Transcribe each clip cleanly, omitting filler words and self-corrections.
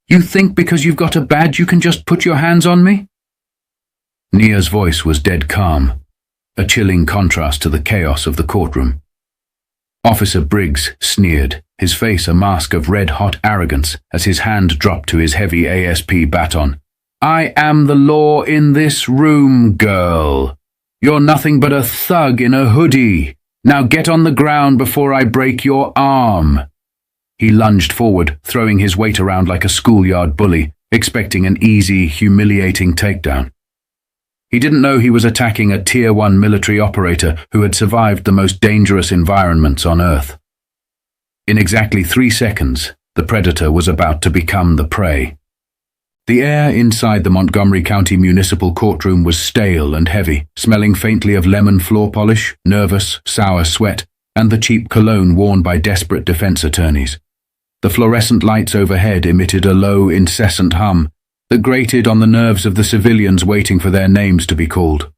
You think because you've got a badge you can just put your hands on me?" Nia's voice was dead calm, a chilling contrast to the chaos of the courtroom. Officer Briggs sneered, his face a mask of red-hot arrogance as his hand dropped to his heavy ASP baton. "I am the law in this room, girl. You're nothing but a thug in a hoodie. Now get on the ground before I break your arm." He lunged forward, throwing his weight around like a schoolyard bully, expecting an easy, humiliating takedown. He didn't know he was attacking a Tier 1 military operator who had survived the most dangerous environments on Earth. In exactly 3 seconds, the predator was about to become the prey. The air inside the Montgomery County Municipal Courtroom was stale and heavy, smelling faintly of lemon floor polish, nervous, sour sweat, and the cheap cologne worn by desperate defense attorneys. The fluorescent lights overhead emitted a low, incessant hum that grated on the nerves of the civilians waiting for their names to be called.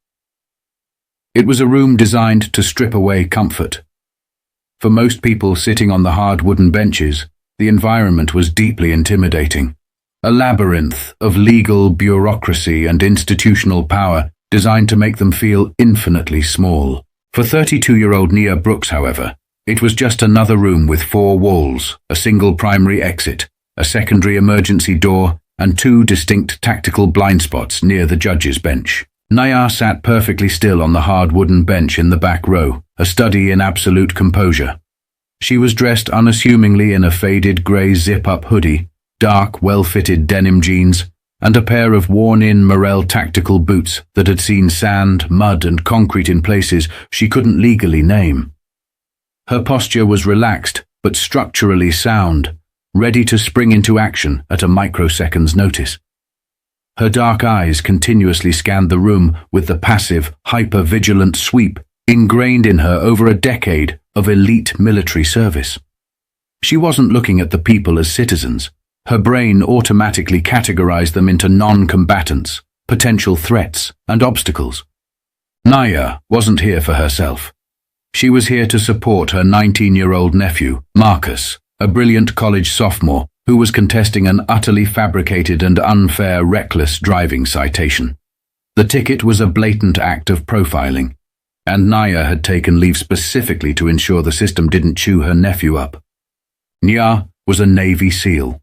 It was a room designed to strip away comfort. For most people sitting on the hard wooden benches, the environment was deeply intimidating. A labyrinth of legal bureaucracy and institutional power designed to make them feel infinitely small. For 32-year-old Nia Brooks, however, it was just another room with 4 walls, a single primary exit, a secondary emergency door, and 2 distinct tactical blind spots near the judge's bench. Nia sat perfectly still on the hard wooden bench in the back row, a study in absolute composure. She was dressed unassumingly in a faded grey zip-up hoodie, dark, well-fitted denim jeans, and a pair of worn-in Morel tactical boots that had seen sand, mud, and concrete in places she couldn't legally name. Her posture was relaxed, but structurally sound, ready to spring into action at a microsecond's notice. Her dark eyes continuously scanned the room with the passive, hyper-vigilant sweep ingrained in her over a decade of elite military service. She wasn't looking at the people as citizens. Her brain automatically categorized them into non-combatants, potential threats, and obstacles. Nia wasn't here for herself. She was here to support her 19-year-old nephew, Marcus, a brilliant college sophomore who was contesting an utterly fabricated and unfair reckless driving citation. The ticket was a blatant act of profiling, and Nia had taken leave specifically to ensure the system didn't chew her nephew up. Nia was a Navy SEAL.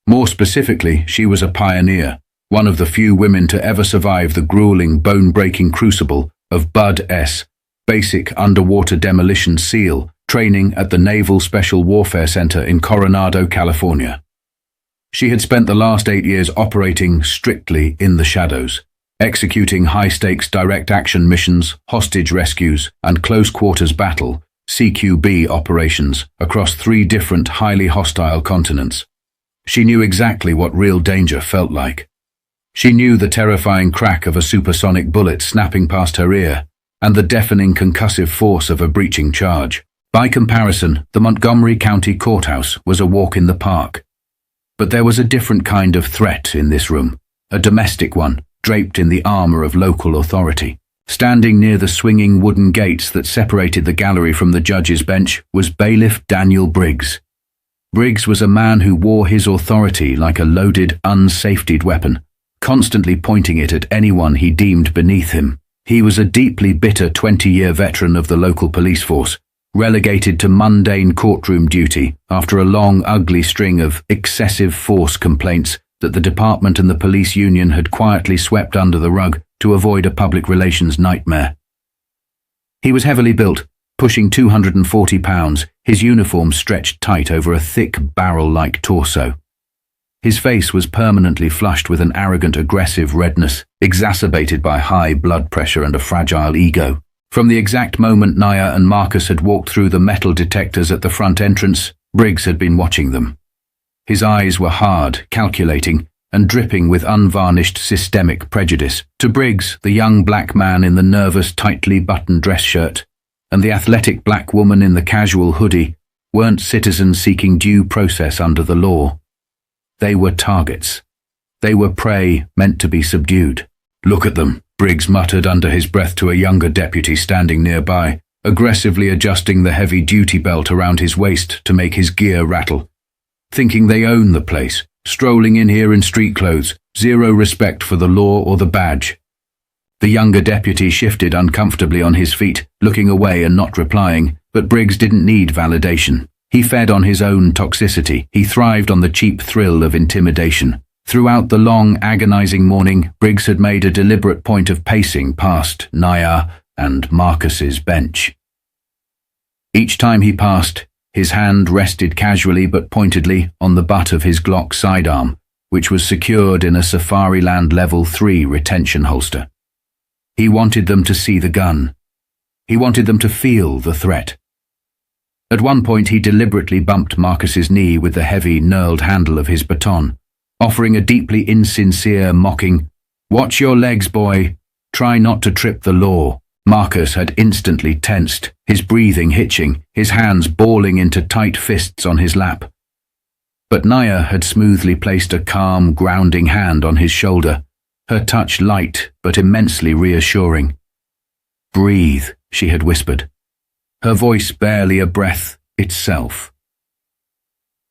More specifically, she was a pioneer, one of the few women to ever survive the grueling, bone-breaking crucible of Bud S., basic underwater demolition SEAL, training at the Naval Special Warfare Center in Coronado, California. She had spent the last 8 years operating strictly in the shadows, executing high-stakes direct action missions, hostage rescues, and close-quarters battle, CQB operations, across 3 different highly hostile continents. She knew exactly what real danger felt like. She knew the terrifying crack of a supersonic bullet snapping past her ear, and the deafening concussive force of a breaching charge. By comparison, the Montgomery County Courthouse was a walk in the park. But there was a different kind of threat in this room, a domestic one, draped in the armor of local authority. Standing near the swinging wooden gates that separated the gallery from the judge's bench was Bailiff Daniel Briggs. Briggs was a man who wore his authority like a loaded, unsafetied weapon, constantly pointing it at anyone he deemed beneath him. He was a deeply bitter 20-year veteran of the local police force, relegated to mundane courtroom duty after a long, ugly string of excessive force complaints that the department and the police union had quietly swept under the rug to avoid a public relations nightmare. He was heavily built, pushing 240 pounds, his uniform stretched tight over a thick, barrel-like torso. His face was permanently flushed with an arrogant, aggressive redness, exacerbated by high blood pressure and a fragile ego. From the exact moment Nia and Marcus had walked through the metal detectors at the front entrance, Briggs had been watching them. His eyes were hard, calculating, and dripping with unvarnished systemic prejudice. To Briggs, the young black man in the nervous, tightly buttoned dress shirt and the athletic black woman in the casual hoodie weren't citizens seeking due process under the law. They were targets. They were prey meant to be subdued. "Look at them," Briggs muttered under his breath to a younger deputy standing nearby, aggressively adjusting the heavy duty belt around his waist to make his gear rattle. "Thinking they own the place, strolling in here in street clothes, zero respect for the law or the badge. The younger deputy shifted uncomfortably on his feet, looking away and not replying, but Briggs didn't need validation. He fed on his own toxicity. He thrived on the cheap thrill of intimidation. Throughout the long, agonizing morning, Briggs had made a deliberate point of pacing past Naya and Marcus's bench. Each time he passed, his hand rested casually but pointedly on the butt of his Glock sidearm, which was secured in a Safariland Level 3 retention holster. He wanted them to see the gun. He wanted them to feel the threat. At one point he deliberately bumped Marcus's knee with the heavy, knurled handle of his baton, offering a deeply insincere, mocking, "Watch your legs, boy. Try not to trip the law." Marcus had instantly tensed, his breathing hitching, his hands balling into tight fists on his lap. But Naya had smoothly placed a calm, grounding hand on his shoulder, her touch light but immensely reassuring. "Breathe," she had whispered, her voice barely a breath itself.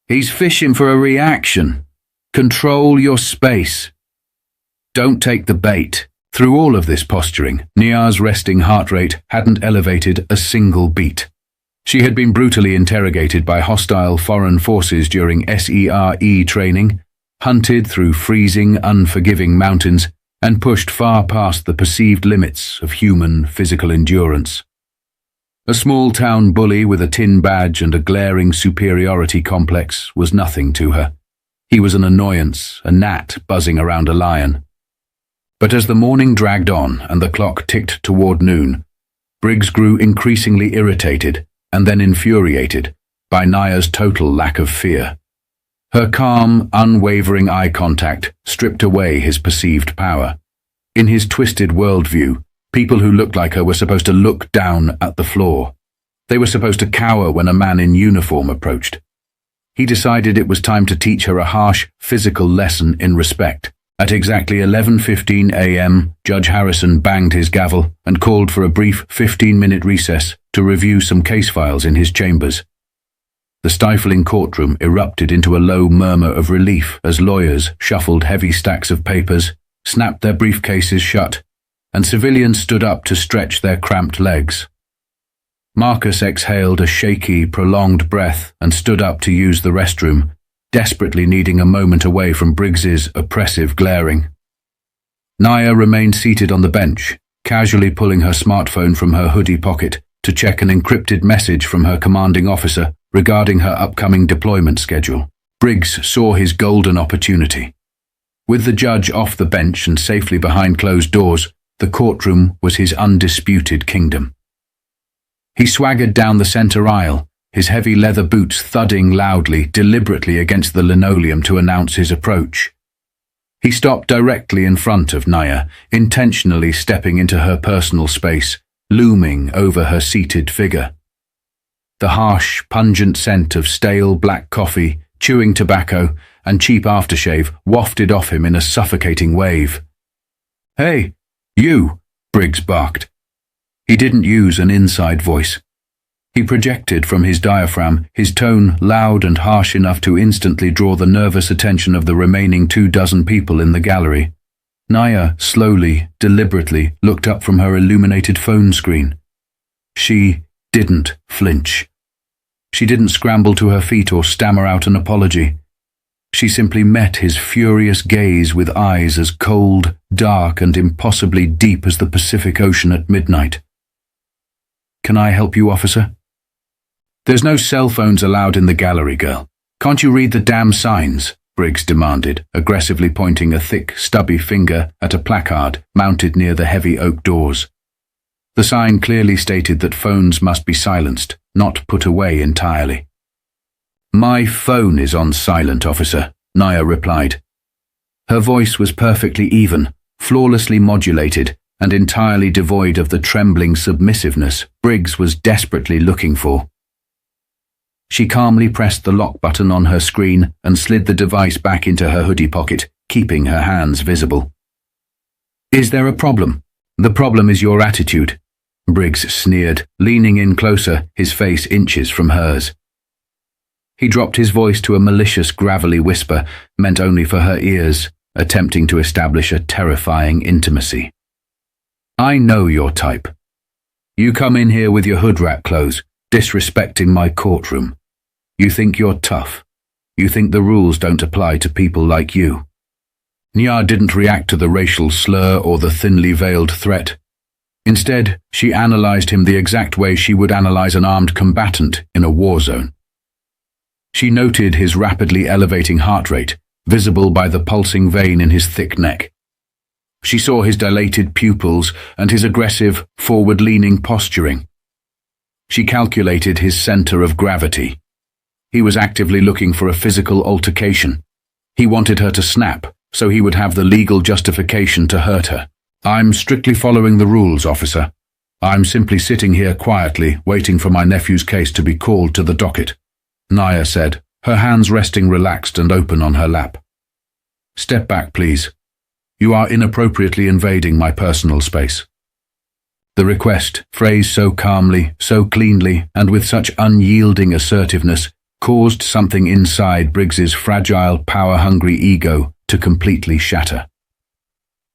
"He's fishing for a reaction. Control your space. Don't take the bait." Through all of this posturing, Nia's resting heart rate hadn't elevated a single beat. She had been brutally interrogated by hostile foreign forces during SERE training, hunted through freezing, unforgiving mountains, and pushed far past the perceived limits of human physical endurance. A small-town bully with a tin badge and a glaring superiority complex was nothing to her. He was an annoyance, a gnat buzzing around a lion. But as the morning dragged on and the clock ticked toward noon, Briggs grew increasingly irritated and then infuriated by Naya's total lack of fear. Her calm, unwavering eye contact stripped away his perceived power. In his twisted worldview, people who looked like her were supposed to look down at the floor. They were supposed to cower when a man in uniform approached. He decided it was time to teach her a harsh, physical lesson in respect. At exactly 11:15 a.m., Judge Harrison banged his gavel and called for a brief 15-minute recess to review some case files in his chambers. The stifling courtroom erupted into a low murmur of relief as lawyers shuffled heavy stacks of papers, snapped their briefcases shut, and civilians stood up to stretch their cramped legs. Marcus exhaled a shaky, prolonged breath and stood up to use the restroom, desperately needing a moment away from Briggs's oppressive glaring. Naya remained seated on the bench, casually pulling her smartphone from her hoodie pocket to check an encrypted message from her commanding officer regarding her upcoming deployment schedule. Briggs saw his golden opportunity. With the judge off the bench and safely behind closed doors, the courtroom was his undisputed kingdom. He swaggered down the center aisle, his heavy leather boots thudding loudly, deliberately against the linoleum to announce his approach. He stopped directly in front of Naya, intentionally stepping into her personal space, looming over her seated figure. The harsh, pungent scent of stale black coffee, chewing tobacco, and cheap aftershave wafted off him in a suffocating wave. "Hey, you!" Briggs barked. He didn't use an inside voice. He projected from his diaphragm, his tone loud and harsh enough to instantly draw the nervous attention of the remaining 24 people in the gallery. Naya slowly, deliberately looked up from her illuminated phone screen. She didn't flinch. She didn't scramble to her feet or stammer out an apology. She simply met his furious gaze with eyes as cold, dark, and impossibly deep as the Pacific Ocean at midnight. "Can I help you, officer?" "There's no cell phones allowed in the gallery, girl. Can't you read the damn signs?" Briggs demanded, aggressively pointing a thick, stubby finger at a placard mounted near the heavy oak doors. The sign clearly stated that phones must be silenced, not put away entirely. "My phone is on silent, officer," Naya replied. Her voice was perfectly even, flawlessly modulated, and entirely devoid of the trembling submissiveness Briggs was desperately looking for. She calmly pressed the lock button on her screen and slid the device back into her hoodie pocket, keeping her hands visible. "Is there a problem?" "The problem is your attitude," Briggs sneered, leaning in closer, his face inches from hers. He dropped his voice to a malicious, gravelly whisper meant only for her ears, attempting to establish a terrifying intimacy. I know your type. You come in here with your hood rat clothes, disrespecting my courtroom. You think you're tough. You think the rules don't apply to people like you. Nya didn't react to the racial slur or the thinly veiled threat. Instead, she analyzed him the exact way she would analyze an armed combatant in a war zone. She noted his rapidly elevating heart rate, visible by the pulsing vein in his thick neck. She saw his dilated pupils and his aggressive, forward-leaning posturing. She calculated his center of gravity. He was actively looking for a physical altercation. He wanted her to snap, so he would have the legal justification to hurt her. I'm strictly following the rules, officer. I'm simply sitting here quietly, waiting for my nephew's case to be called to the docket, Nya said, her hands resting relaxed and open on her lap. Step back, please. You are inappropriately invading my personal space. The request, phrased so calmly, so cleanly, and with such unyielding assertiveness, caused something inside Briggs's fragile, power-hungry ego to completely shatter.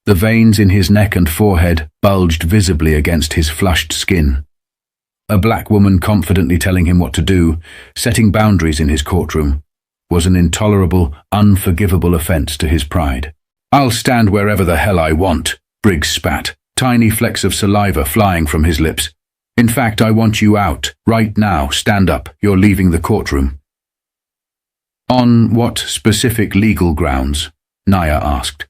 The veins in his neck and forehead bulged visibly against his flushed skin. A black woman confidently telling him what to do, setting boundaries in his courtroom, was an intolerable, unforgivable offense to his pride. I'll stand wherever the hell I want, Briggs spat, tiny flecks of saliva flying from his lips. In fact, I want you out, right now. Stand up, you're leaving the courtroom. On what specific legal grounds? Nya asked.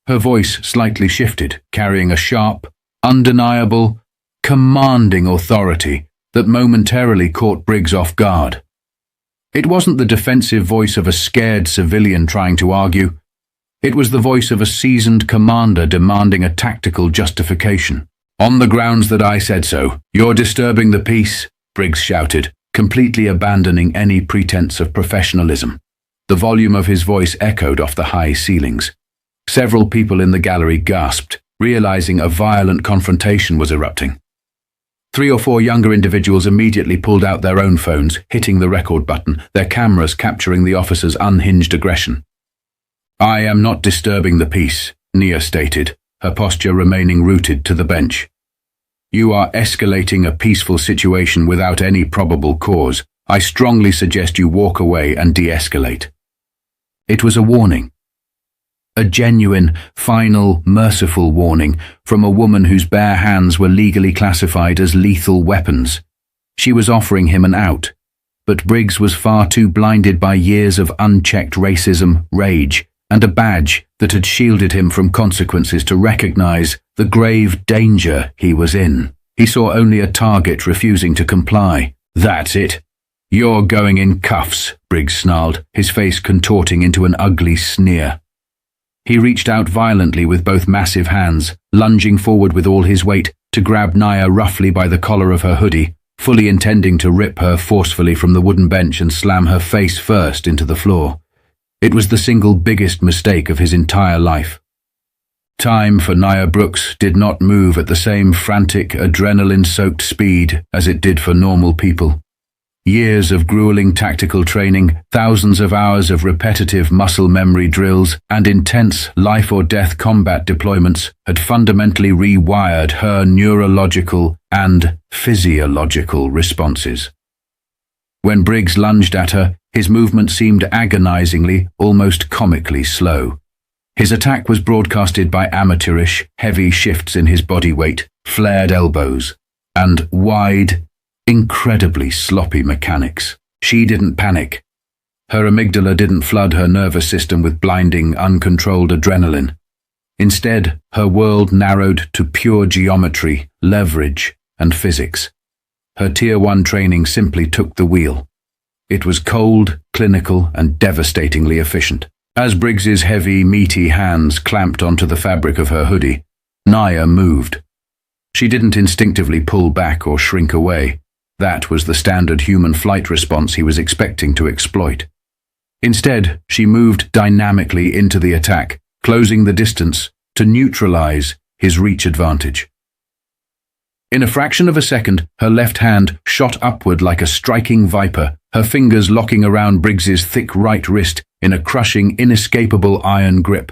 Her voice slightly shifted, carrying a sharp, undeniable, commanding authority that momentarily caught Briggs off guard. It wasn't the defensive voice of a scared civilian trying to argue. It was the voice of a seasoned commander demanding a tactical justification. On the grounds that I said so, you're disturbing the peace, Briggs shouted, completely abandoning any pretense of professionalism. The volume of his voice echoed off the high ceilings. Several people in the gallery gasped, realizing a violent confrontation was erupting. 3 or 4 younger individuals immediately pulled out their own phones, hitting the record button, their cameras capturing the officer's unhinged aggression. I am not disturbing the peace, Nya stated, her posture remaining rooted to the bench. You are escalating a peaceful situation without any probable cause. I strongly suggest you walk away and de-escalate. It was a warning. A genuine, final, merciful warning from a woman whose bare hands were legally classified as lethal weapons. She was offering him an out, but Briggs was far too blinded by years of unchecked racism, rage, and a badge that had shielded him from consequences to recognize the grave danger he was in. He saw only a target refusing to comply. That's it. You're going in cuffs, Briggs snarled, his face contorting into an ugly sneer. He reached out violently with both massive hands, lunging forward with all his weight to grab Nya roughly by the collar of her hoodie, fully intending to rip her forcefully from the wooden bench and slam her face first into the floor. It was the single biggest mistake of his entire life. Time for Nya Brooks did not move at the same frantic, adrenaline-soaked speed as it did for normal people. Years of grueling tactical training, thousands of hours of repetitive muscle memory drills, and intense life-or-death combat deployments had fundamentally rewired her neurological and physiological responses. When Briggs lunged at her, his movement seemed agonizingly, almost comically slow. His attack was broadcasted by amateurish, heavy shifts in his body weight, flared elbows, and wide, incredibly sloppy mechanics. She didn't panic. Her amygdala didn't flood her nervous system with blinding, uncontrolled adrenaline. Instead, her world narrowed to pure geometry, leverage, and physics. Her Tier 1 training simply took the wheel. It was cold, clinical, and devastatingly efficient. As Briggs's heavy, meaty hands clamped onto the fabric of her hoodie, Nya moved. She didn't instinctively pull back or shrink away. That was the standard human flight response he was expecting to exploit. Instead, she moved dynamically into the attack, closing the distance to neutralize his reach advantage. In a fraction of a second, her left hand shot upward like a striking viper, her fingers locking around Briggs's thick right wrist in a crushing, inescapable iron grip.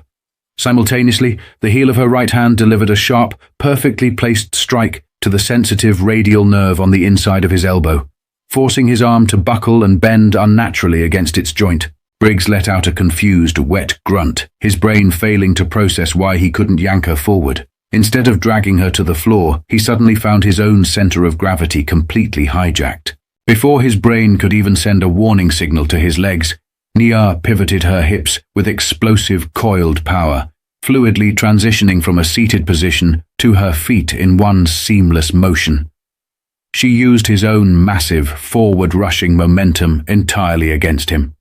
Simultaneously, the heel of her right hand delivered a sharp, perfectly placed strike to the sensitive radial nerve on the inside of his elbow, forcing his arm to buckle and bend unnaturally against its joint. Briggs let out a confused, wet grunt, his brain failing to process why he couldn't yank her forward. Instead of dragging her to the floor, he suddenly found his own center of gravity completely hijacked. Before his brain could even send a warning signal to his legs, Nia pivoted her hips with explosive, coiled power, fluidly transitioning from a seated position to her feet in one seamless motion. She used his own massive, forward-rushing momentum entirely against him.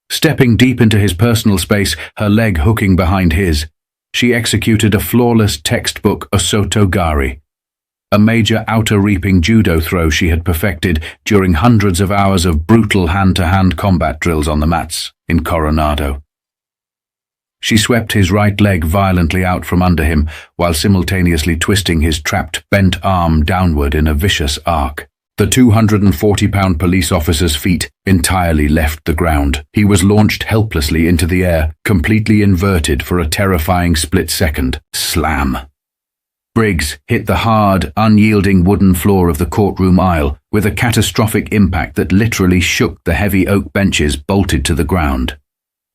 Stepping deep into his personal space, her leg hooking behind his, she executed a flawless textbook osotogari, a major outer-reaping judo throw she had perfected during hundreds of hours of brutal hand-to-hand combat drills on the mats in Coronado. She swept his right leg violently out from under him while simultaneously twisting his trapped, bent arm downward in a vicious arc. The 240-pound police officer's feet entirely left the ground. He was launched helplessly into the air, completely inverted for a terrifying split second. Slam! Briggs hit the hard, unyielding wooden floor of the courtroom aisle with a catastrophic impact that literally shook the heavy oak benches bolted to the ground.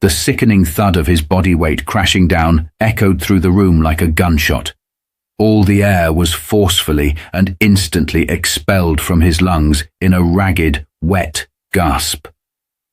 The sickening thud of his body weight crashing down echoed through the room like a gunshot. All the air was forcefully and instantly expelled from his lungs in a ragged, wet gasp.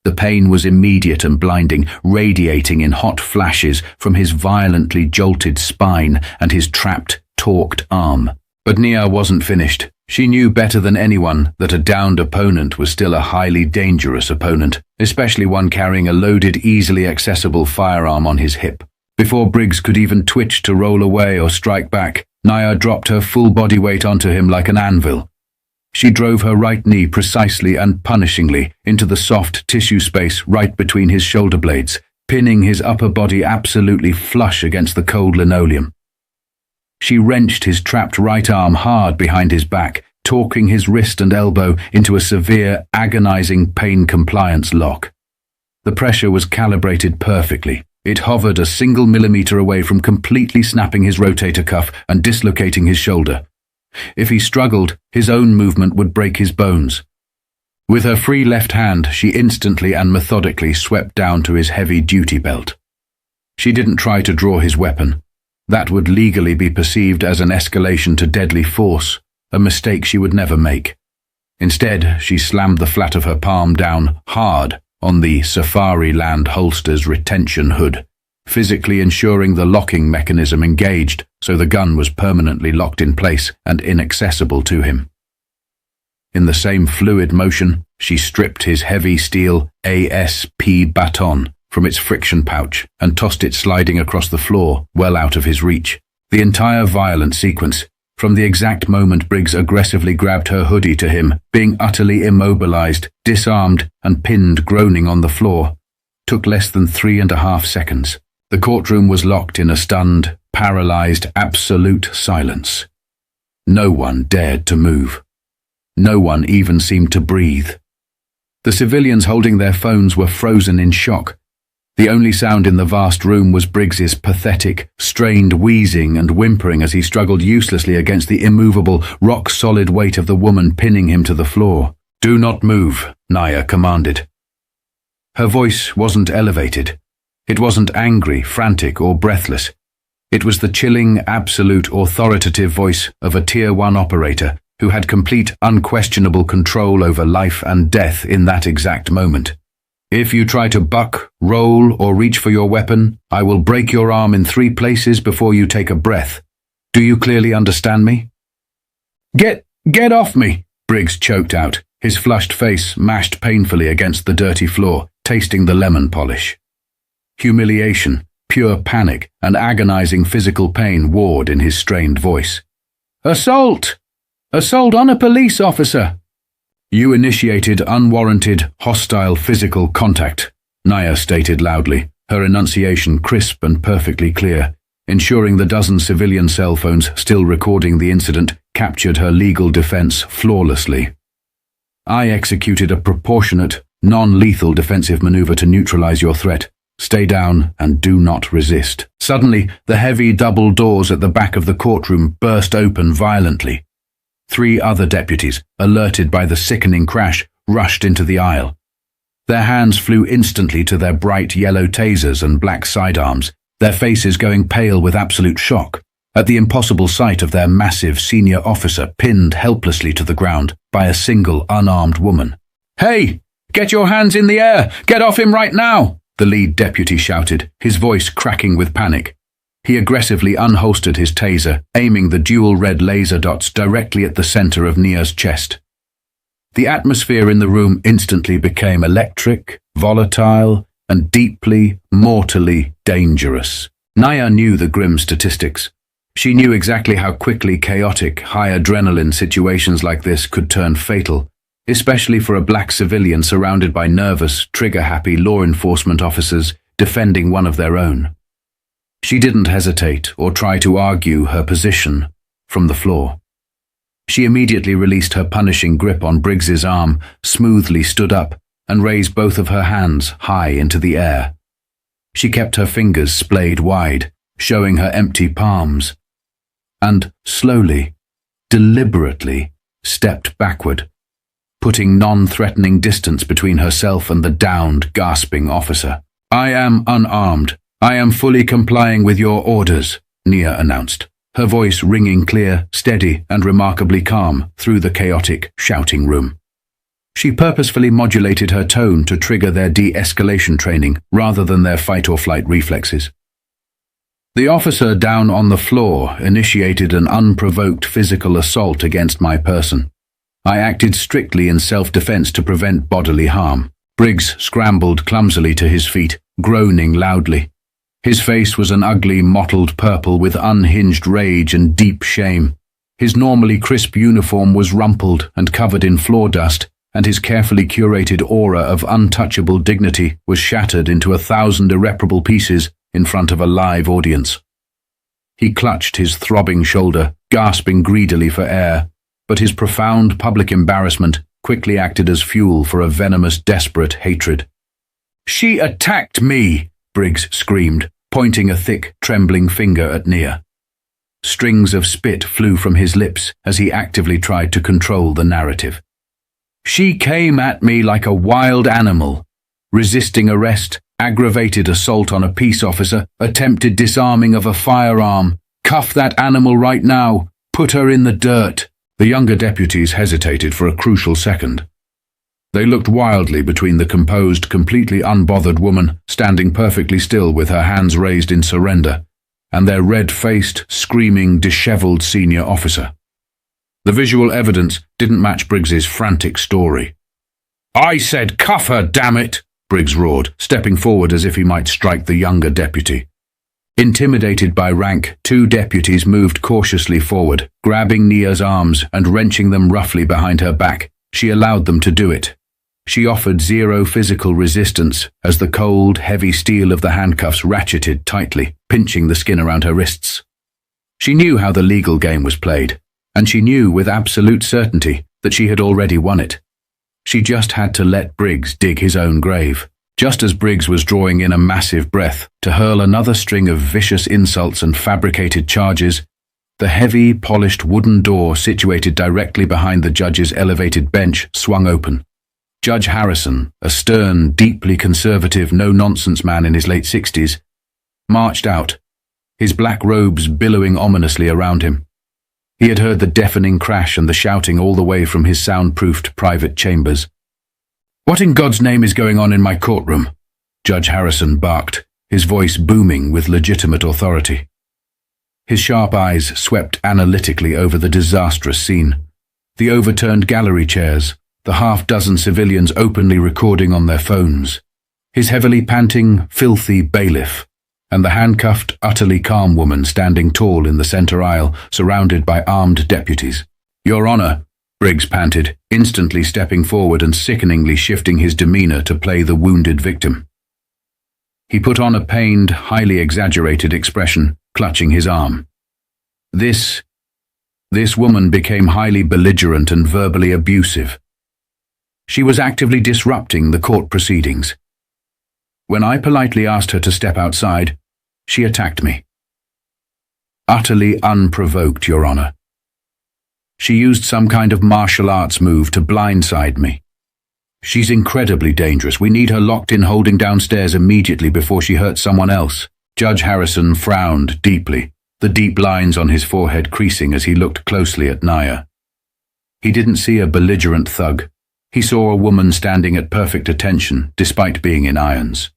The pain was immediate and blinding, radiating in hot flashes from his violently jolted spine and his trapped, torqued arm. But Nia wasn't finished. She knew better than anyone that a downed opponent was still a highly dangerous opponent, especially one carrying a loaded, easily accessible firearm on his hip. Before Briggs could even twitch to roll away or strike back, Nia dropped her full body weight onto him like an anvil. She drove her right knee precisely and punishingly into the soft tissue space right between his shoulder blades, pinning his upper body absolutely flush against the cold linoleum. She wrenched his trapped right arm hard behind his back, torquing his wrist and elbow into a severe, agonizing pain compliance lock. The pressure was calibrated perfectly. It hovered a single millimeter away from completely snapping his rotator cuff and dislocating his shoulder. If he struggled, his own movement would break his bones. With her free left hand, she instantly and methodically swept down to his heavy duty belt. She didn't try to draw his weapon. That would legally be perceived as an escalation to deadly force, a mistake she would never make. Instead, she slammed the flat of her palm down hard on the Safari Land holster's retention hood, physically ensuring the locking mechanism engaged so the gun was permanently locked in place and inaccessible to him. In the same fluid motion, she stripped his heavy steel ASP baton from its friction pouch and tossed it sliding across the floor, well out of his reach. The entire violent sequence, from the exact moment Briggs aggressively grabbed her hoodie to him, being utterly immobilized, disarmed, and pinned groaning on the floor, took less than 3.5 seconds. The courtroom was locked in a stunned, paralyzed, absolute silence. No one dared to move. No one even seemed to breathe. The civilians holding their phones were frozen in shock. The only sound in the vast room was Briggs's pathetic, strained wheezing and whimpering as he struggled uselessly against the immovable, rock-solid weight of the woman pinning him to the floor. "Do not move," Nia commanded. Her voice wasn't elevated. It wasn't angry, frantic, or breathless. It was the chilling, absolute, authoritative voice of a Tier 1 operator who had complete, unquestionable control over life and death in that exact moment. "If you try to buck, roll, or reach for your weapon, I will break your arm in 3 places before you take a breath. Do you clearly understand me?" Get off me," Briggs choked out, his flushed face mashed painfully against the dirty floor, tasting the lemon polish. Humiliation, pure panic, and agonizing physical pain warred in his strained voice. "Assault! Assault on a police officer!" "You initiated unwarranted, hostile physical contact," Nia stated loudly, her enunciation crisp and perfectly clear, ensuring the dozen civilian cell phones still recording the incident captured her legal defense flawlessly. I executed a proportionate, non-lethal defensive maneuver to neutralize your threat. Stay down and do not resist. Suddenly, the heavy double doors at the back of the courtroom burst open violently. 3 other deputies, alerted by the sickening crash, rushed into the aisle. Their hands flew instantly to their bright yellow tasers and black sidearms, their faces going pale with absolute shock at the impossible sight of their massive senior officer pinned helplessly to the ground by a single unarmed woman. "Hey! Get your hands in the air! Get off him right now!" the lead deputy shouted, his voice cracking with panic. He aggressively unholstered his taser, aiming the dual red laser dots directly at the center of Nia's chest. The atmosphere in the room instantly became electric, volatile, and deeply, mortally dangerous. Nia knew the grim statistics. She knew exactly how quickly chaotic, high-adrenaline situations like this could turn fatal, especially for a black civilian surrounded by nervous, trigger-happy law enforcement officers defending one of their own. She didn't hesitate or try to argue her position from the floor. She immediately released her punishing grip on Briggs's arm, smoothly stood up, and raised both of her hands high into the air. She kept her fingers splayed wide, showing her empty palms, and slowly, deliberately, stepped backward, putting non-threatening distance between herself and the downed, gasping officer. "I am unarmed. I am fully complying with your orders," Nia announced, her voice ringing clear, steady, and remarkably calm through the chaotic, shouting room. She purposefully modulated her tone to trigger their de-escalation training rather than their fight-or-flight reflexes. The officer down on the floor initiated an unprovoked physical assault against my person. I acted strictly in self-defense to prevent bodily harm. Briggs scrambled clumsily to his feet, groaning loudly. His face was an ugly, mottled purple with unhinged rage and deep shame. His normally crisp uniform was rumpled and covered in floor dust, and his carefully curated aura of untouchable dignity was shattered into 1,000 irreparable pieces in front of a live audience. He clutched his throbbing shoulder, gasping greedily for air, but his profound public embarrassment quickly acted as fuel for a venomous, desperate hatred. "She attacked me!" Briggs screamed, pointing a thick, trembling finger at Nia. Strings of spit flew from his lips as he actively tried to control the narrative. "She came at me like a wild animal, resisting arrest, aggravated assault on a peace officer, attempted disarming of a firearm. Cuff that animal right now. Put her in the dirt." The younger deputies hesitated for a crucial second. They looked wildly between the composed, completely unbothered woman standing perfectly still with her hands raised in surrender, and their red-faced, screaming, disheveled senior officer. The visual evidence didn't match Briggs's frantic story. "I said cuff her, damn it!" Briggs roared, stepping forward as if he might strike the younger deputy. Intimidated by rank, 2 deputies moved cautiously forward, grabbing Nia's arms and wrenching them roughly behind her back. She allowed them to do it. She offered zero physical resistance as the cold, heavy steel of the handcuffs ratcheted tightly, pinching the skin around her wrists. She knew how the legal game was played, and she knew with absolute certainty that she had already won it. She just had to let Briggs dig his own grave. Just as Briggs was drawing in a massive breath to hurl another string of vicious insults and fabricated charges, the heavy, polished wooden door situated directly behind the judge's elevated bench swung open. Judge Harrison, a stern, deeply conservative, no-nonsense man in his late 60s, marched out, his black robes billowing ominously around him. He had heard the deafening crash and the shouting all the way from his soundproofed private chambers. "What in God's name is going on in my courtroom?" Judge Harrison barked, his voice booming with legitimate authority. His sharp eyes swept analytically over the disastrous scene. The overturned gallery chairs, the half-dozen civilians openly recording on their phones, his heavily panting, filthy bailiff, and the handcuffed, utterly calm woman standing tall in the center aisle, surrounded by armed deputies. "Your Honor," Briggs panted, instantly stepping forward and sickeningly shifting his demeanor to play the wounded victim. He put on a pained, highly exaggerated expression, clutching his arm. This woman became highly belligerent and verbally abusive. She was actively disrupting the court proceedings. When I politely asked her to step outside, she attacked me. Utterly unprovoked, Your Honor. She used some kind of martial arts move to blindside me. She's incredibly dangerous. We need her locked in holding downstairs immediately before she hurts someone else. Judge Harrison frowned deeply, the deep lines on his forehead creasing as he looked closely at Naya. He didn't see a belligerent thug. He saw a woman standing at perfect attention, despite being in irons.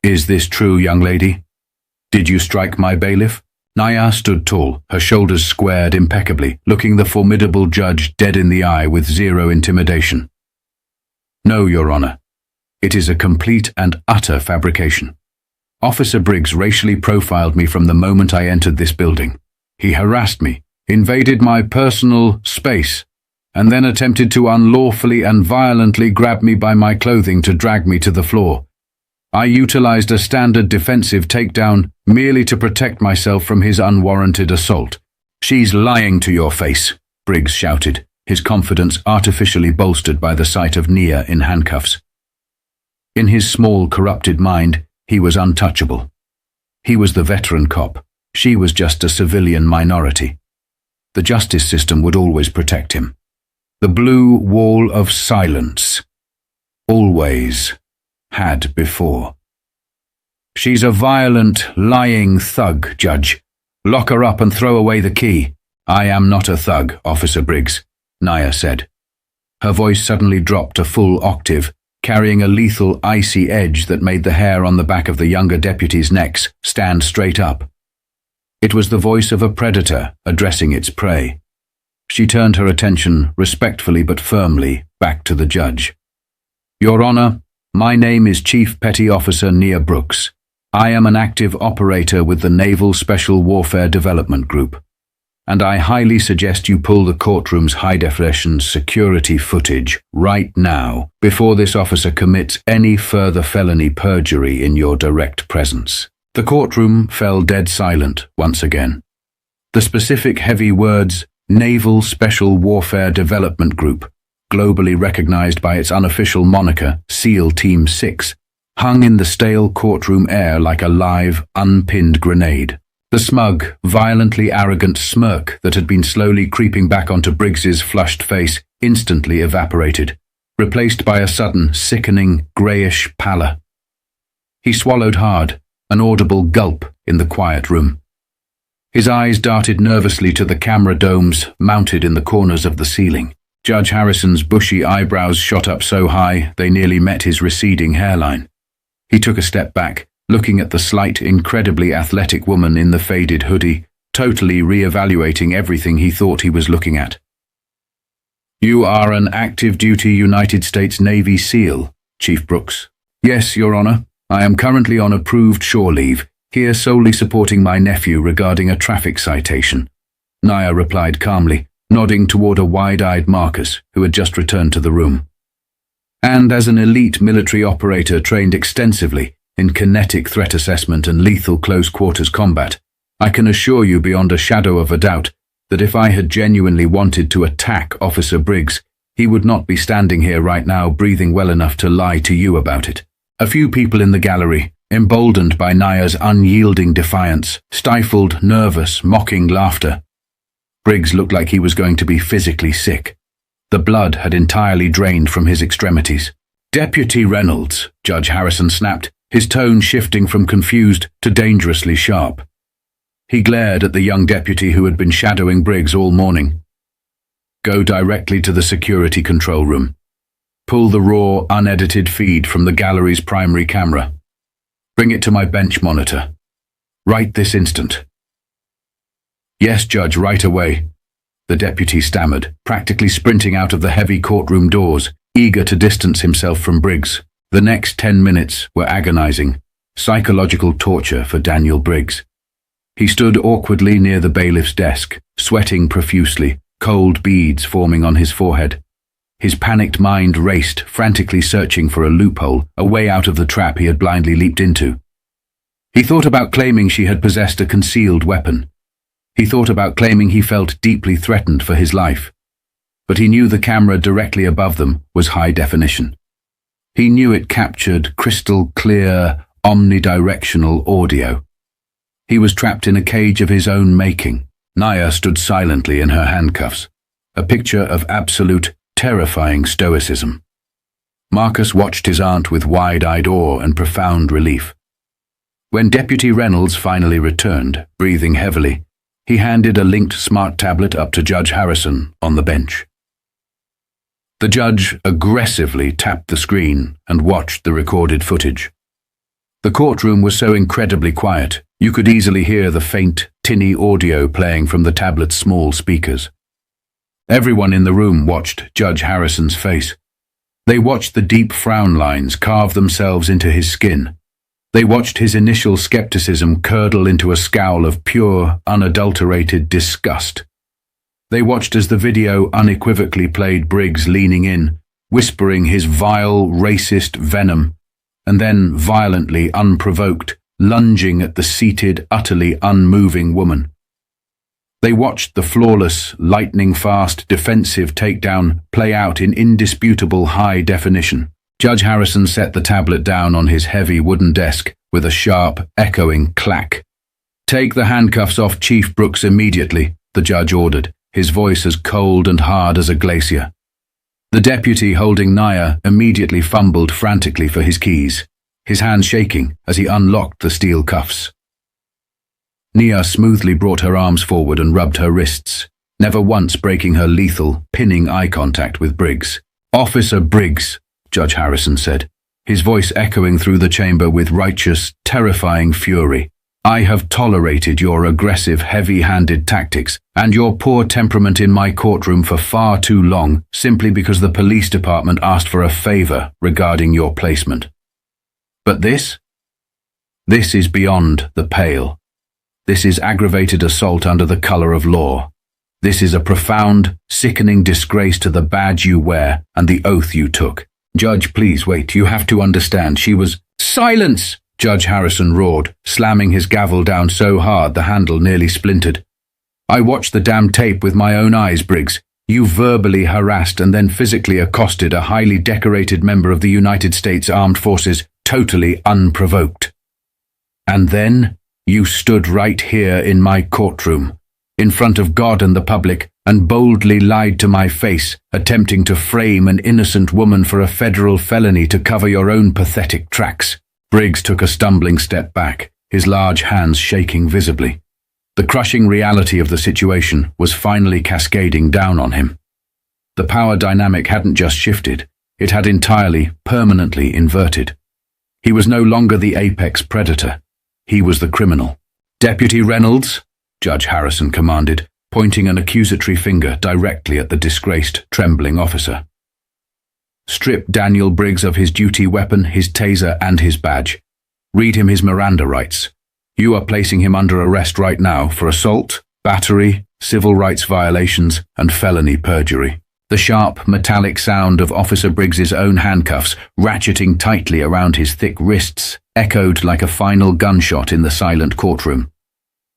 Is this true, young lady? Did you strike my bailiff? Naya stood tall, her shoulders squared impeccably, looking the formidable judge dead in the eye with zero intimidation. No, Your Honor. It is a complete and utter fabrication. Officer Briggs racially profiled me from the moment I entered this building. He harassed me, invaded my personal space, and then attempted to unlawfully and violently grab me by my clothing to drag me to the floor. I utilized a standard defensive takedown merely to protect myself from his unwarranted assault. She's lying to your face, Briggs shouted, his confidence artificially bolstered by the sight of Nia in handcuffs. In his small, corrupted mind, he was untouchable. He was the veteran cop. She was just a civilian minority. The justice system would always protect him. The blue wall of silence. Always. Had before. She's a violent, lying thug, Judge. Lock her up and throw away the key. I am not a thug, Officer Briggs, Naya said. Her voice suddenly dropped a full octave, carrying a lethal, icy edge that made the hair on the back of the younger deputies' necks stand straight up. It was the voice of a predator addressing its prey. She turned her attention, respectfully but firmly, back to the judge. Your Honor, my name is Chief Petty Officer Nia Brooks. I am an active operator with the Naval Special Warfare Development Group, and I highly suggest you pull the courtroom's high-definition security footage right now before this officer commits any further felony perjury in your direct presence. The courtroom fell dead silent once again. The specific heavy words, Naval Special Warfare Development Group, globally recognized by its unofficial moniker, SEAL Team 6, hung in the stale courtroom air like a live, unpinned grenade. The smug, violently arrogant smirk that had been slowly creeping back onto Briggs's flushed face instantly evaporated, replaced by a sudden, sickening, greyish pallor. He swallowed hard, an audible gulp in the quiet room. His eyes darted nervously to the camera domes mounted in the corners of the ceiling. Judge Harrison's bushy eyebrows shot up so high they nearly met his receding hairline. He took a step back, looking at the slight, incredibly athletic woman in the faded hoodie, totally re-evaluating everything he thought he was looking at. You are an active-duty United States Navy SEAL, Chief Brooks. Yes, Your Honor. I am currently on approved shore leave, here solely supporting my nephew regarding a traffic citation. Naya replied calmly, nodding toward a wide-eyed Marcus, who had just returned to the room. And as an elite military operator trained extensively in kinetic threat assessment and lethal close-quarters combat, I can assure you beyond a shadow of a doubt that if I had genuinely wanted to attack Officer Briggs, he would not be standing here right now breathing well enough to lie to you about it. A few people in the gallery, emboldened by Naya's unyielding defiance, stifled nervous, mocking laughter. Briggs looked like he was going to be physically sick. The blood had entirely drained from his extremities. Deputy Reynolds, Judge Harrison snapped, his tone shifting from confused to dangerously sharp. He glared at the young deputy who had been shadowing Briggs all morning. Go directly to the security control room. Pull the raw, unedited feed from the gallery's primary camera. Bring it to my bench monitor. Right this instant. Yes, Judge, right away, the deputy stammered, practically sprinting out of the heavy courtroom doors, eager to distance himself from Briggs. The next 10 minutes were agonizing, psychological torture for Daniel Briggs. He stood awkwardly near the bailiff's desk, sweating profusely, cold beads forming on his forehead. His panicked mind raced, frantically searching for a loophole, a way out of the trap he had blindly leaped into. He thought about claiming she had possessed a concealed weapon. He thought about claiming he felt deeply threatened for his life, but he knew the camera directly above them was high definition. He knew it captured crystal clear, omnidirectional audio. He was trapped in a cage of his own making. Naya stood silently in her handcuffs, a picture of absolute, terrifying stoicism. Marcus watched his aunt with wide-eyed awe and profound relief. When Deputy Reynolds finally returned, breathing heavily, he handed a linked smart tablet up to Judge Harrison on the bench. The judge aggressively tapped the screen and watched the recorded footage. The courtroom was so incredibly quiet, you could easily hear the faint, tinny audio playing from the tablet's small speakers. Everyone in the room watched Judge Harrison's face. They watched the deep frown lines carve themselves into his skin. They watched his initial skepticism curdle into a scowl of pure, unadulterated disgust. They watched as the video unequivocally played Briggs leaning in, whispering his vile, racist venom, and then violently, unprovoked, lunging at the seated, utterly unmoving woman. They watched the flawless, lightning-fast, defensive takedown play out in indisputable high definition. Judge Harrison set the tablet down on his heavy wooden desk with a sharp, echoing clack. "Take the handcuffs off Chief Brooks immediately," the judge ordered, his voice as cold and hard as a glacier. The deputy holding Naya immediately fumbled frantically for his keys, his hands shaking as he unlocked the steel cuffs. Nia smoothly brought her arms forward and rubbed her wrists, never once breaking her lethal, pinning eye contact with Briggs. "Officer Briggs," Judge Harrison said, his voice echoing through the chamber with righteous, terrifying fury, "I have tolerated your aggressive, heavy-handed tactics and your poor temperament in my courtroom for far too long, simply because the police department asked for a favor regarding your placement. But this is beyond the pale. This is aggravated assault under the color of law. This is a profound, sickening disgrace to the badge you wear and the oath you took. Judge, please wait. You have to understand. She was—" "Silence!" Judge Harrison roared, slamming his gavel down so hard the handle nearly splintered. "I watched the damn tape with my own eyes, Briggs. You verbally harassed and then physically accosted a highly decorated member of the United States Armed Forces, totally unprovoked. And then you stood right here in my courtroom, in front of God and the public, and boldly lied to my face, attempting to frame an innocent woman for a federal felony to cover your own pathetic tracks." Briggs took a stumbling step back, his large hands shaking visibly. The crushing reality of the situation was finally cascading down on him. The power dynamic hadn't just shifted, it had entirely, permanently inverted. He was no longer the apex predator. He was the criminal. "Deputy Reynolds," Judge Harrison commanded, pointing an accusatory finger directly at the disgraced, trembling officer. "Strip Daniel Briggs of his duty weapon, his taser, and his badge. Read him his Miranda rights. You are placing him under arrest right now for assault, battery, civil rights violations, and felony perjury." The sharp, metallic sound of Officer Briggs's own handcuffs, ratcheting tightly around his thick wrists, echoed like a final gunshot in the silent courtroom.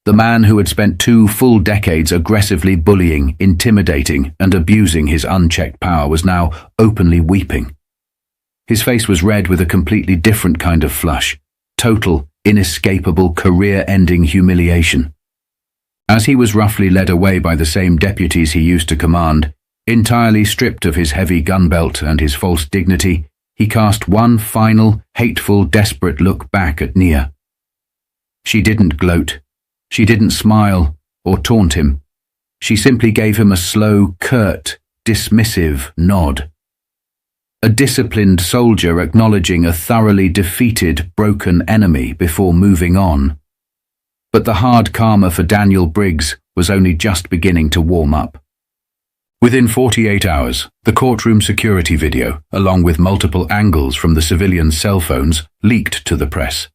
The man who had spent 2 full decades aggressively bullying, intimidating, and abusing his unchecked power was now openly weeping. His face was red with a completely different kind of flush, total, inescapable, career-ending humiliation. As he was roughly led away by the same deputies he used to command, entirely stripped of his heavy gun belt and his false dignity, he cast one final, hateful, desperate look back at Nia. She didn't gloat. She didn't smile or taunt him. She simply gave him a slow, curt, dismissive nod. A disciplined soldier acknowledging a thoroughly defeated, broken enemy before moving on. But the hard karma for Daniel Briggs was only just beginning to warm up. Within 48 hours, the courtroom security video, along with multiple angles from the civilians' cell phones, leaked to the press.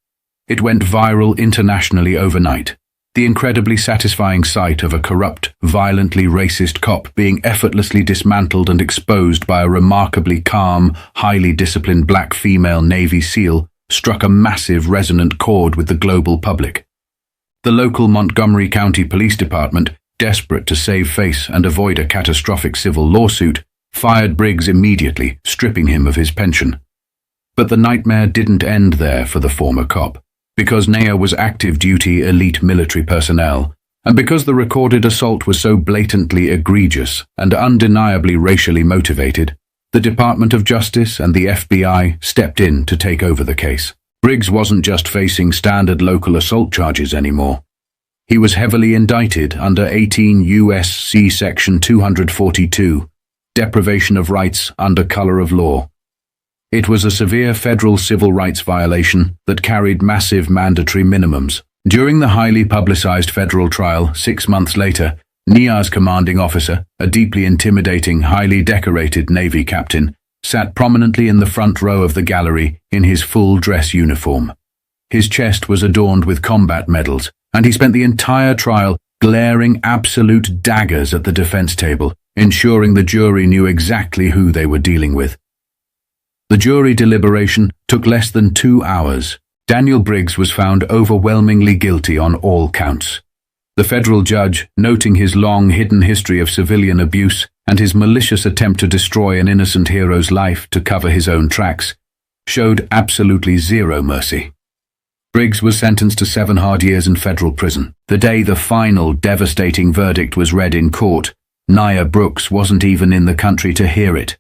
It went viral internationally overnight. The incredibly satisfying sight of a corrupt, violently racist cop being effortlessly dismantled and exposed by a remarkably calm, highly disciplined black female Navy SEAL struck a massive resonant chord with the global public. The local Montgomery County Police Department, desperate to save face and avoid a catastrophic civil lawsuit, fired Briggs immediately, stripping him of his pension. But the nightmare didn't end there for the former cop, because Naya was active duty elite military personnel, and because the recorded assault was so blatantly egregious and undeniably racially motivated, the Department of Justice and the FBI stepped in to take over the case. Briggs wasn't just facing standard local assault charges anymore. He was heavily indicted under 18 U.S.C. Section 242, deprivation of rights under color of law. It was a severe federal civil rights violation that carried massive mandatory minimums. During the highly publicized federal trial 6 months later, Nia's commanding officer, a deeply intimidating, highly decorated Navy captain, sat prominently in the front row of the gallery in his full dress uniform. His chest was adorned with combat medals, and he spent the entire trial glaring absolute daggers at the defense table, ensuring the jury knew exactly who they were dealing with. The jury deliberation took less than 2 hours. Daniel Briggs was found overwhelmingly guilty on all counts. The federal judge, noting his long hidden history of civilian abuse and his malicious attempt to destroy an innocent hero's life to cover his own tracks, showed absolutely zero mercy. Briggs was sentenced to 7 hard years in federal prison. The day the final devastating verdict was read in court, Nia Brooks wasn't even in the country to hear it.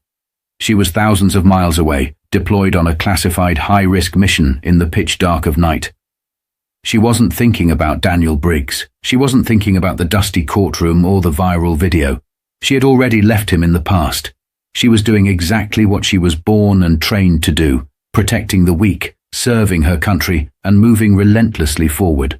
She was thousands of miles away, deployed on a classified high-risk mission in the pitch dark of night. She wasn't thinking about Daniel Briggs. She wasn't thinking about the dusty courtroom or the viral video. She had already left him in the past. She was doing exactly what she was born and trained to do, protecting the weak, serving her country, and moving relentlessly forward.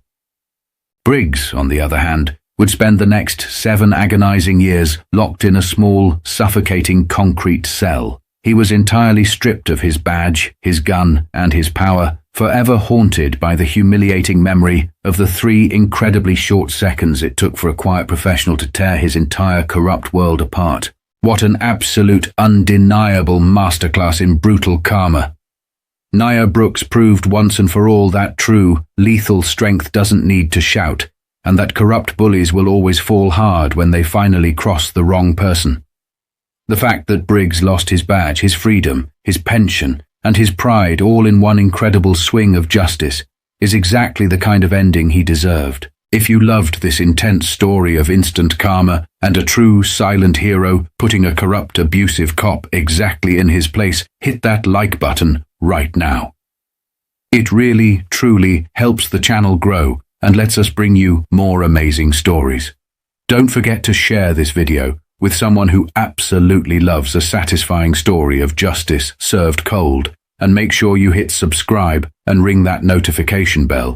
Briggs, on the other hand, would spend the next 7 agonizing years locked in a small, suffocating concrete cell. He was entirely stripped of his badge, his gun, and his power, forever haunted by the humiliating memory of the 3 incredibly short seconds it took for a quiet professional to tear his entire corrupt world apart. What an absolute, undeniable masterclass in brutal karma. Nia Brooks proved once and for all that true, lethal strength doesn't need to shout, and that corrupt bullies will always fall hard when they finally cross the wrong person. The fact that Briggs lost his badge, his freedom, his pension, and his pride all in one incredible swing of justice is exactly the kind of ending he deserved. If you loved this intense story of instant karma and a true silent hero putting a corrupt, abusive cop exactly in his place, hit that like button right now. It really, truly helps the channel grow and lets us bring you more amazing stories. Don't forget to share this video with someone who absolutely loves a satisfying story of justice served cold, and make sure you hit subscribe and ring that notification bell